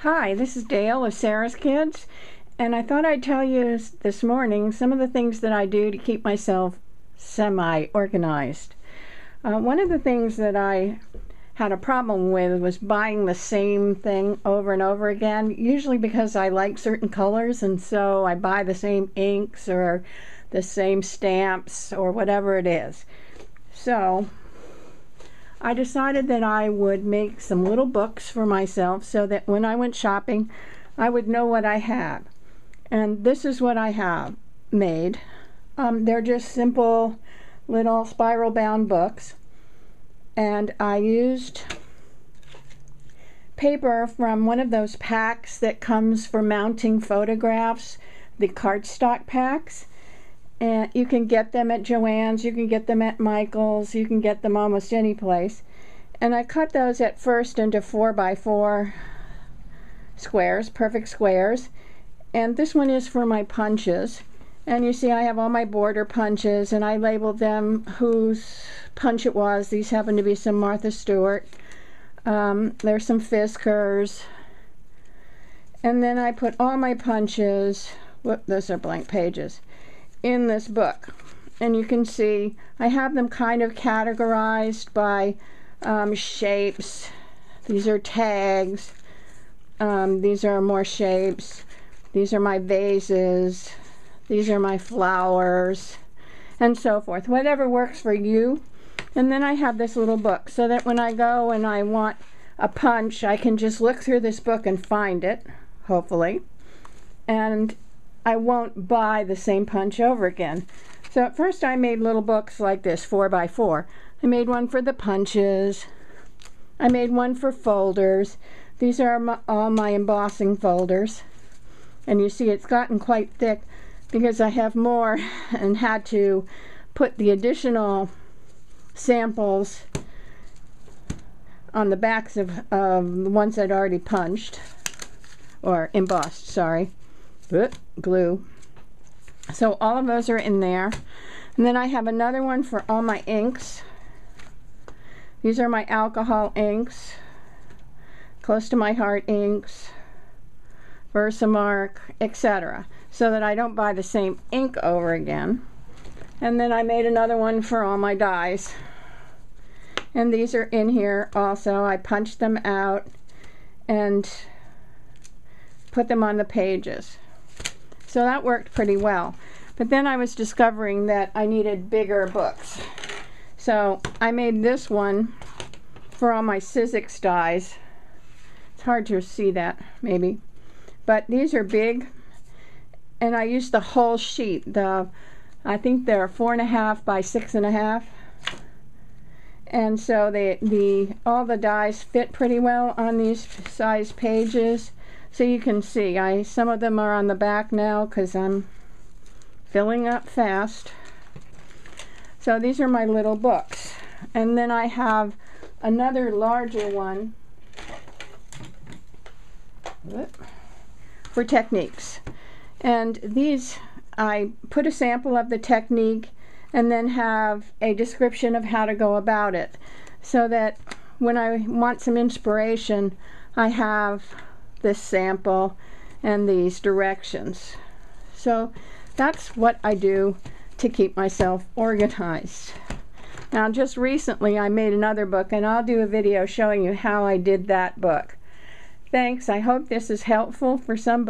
Hi, this is Dale of Sarah's Kids, and I thought I'd tell you this morning some of the things that I do to keep myself semi-organized. One of the things that I had a problem with was buying the same thing over and over again, usually because I like certain colors, and so I buy the same inks or the same stamps or whatever it is. So I decided that I would make some little books for myself so that when I went shopping, I would know what I had. And this is what I have made. They're just simple little spiral bound books. And I used paper from one of those packs that comes for mounting photographs, the cardstock packs. And you can get them at Joann's, you can get them at Michael's, you can get them almost any place. And I cut those at first into 4x4 squares, perfect squares. And this one is for my punches. And you see I have all my border punches, and I labeled them whose punch it was. These happen to be some Martha Stewart. There's some Fiskars. And then I put all my punches, those are blank pages, in this book. And you can see I have them kind of categorized by shapes. These are tags. These are more shapes. These are my vases. These are my flowers, and so forth. Whatever works for you. And then I have this little book so that when I go and I want a punch, I can just look through this book and find it, hopefully. And I won't buy the same punch over again. So at first I made little books like this, 4x4. I made one for the punches. I made one for folders. These are all my embossing folders. And you see it's gotten quite thick because I have more and had to put the additional samples on the backs of the ones I'd already punched, or embossed, sorry. Glue. So all of those are in there. And then I have another one for all my inks. These are my alcohol inks, Close to My Heart inks, Versamark, etc., so that I don't buy the same ink over again. And then I made another one for all my dies. And these are in here also. I punched them out and put them on the pages. So that worked pretty well. But then I was discovering that I needed bigger books. So I made this one for all my Sizzix dies. It's hard to see that, maybe. But these are big, and I used the whole sheet. I think they're 4.5 by 6.5. And so all the dies fit pretty well on these size pages. So you can see, some of them are on the back now because I'm filling up fast. So these are my little books. And then I have another larger one for techniques. And these, I put a sample of the technique and then have a description of how to go about it, so that when I want some inspiration, I have this sample and these directions. So that's what I do to keep myself organized. Now just recently I made another book, and I'll do a video showing you how I did that book. Thanks. I hope this is helpful for somebody.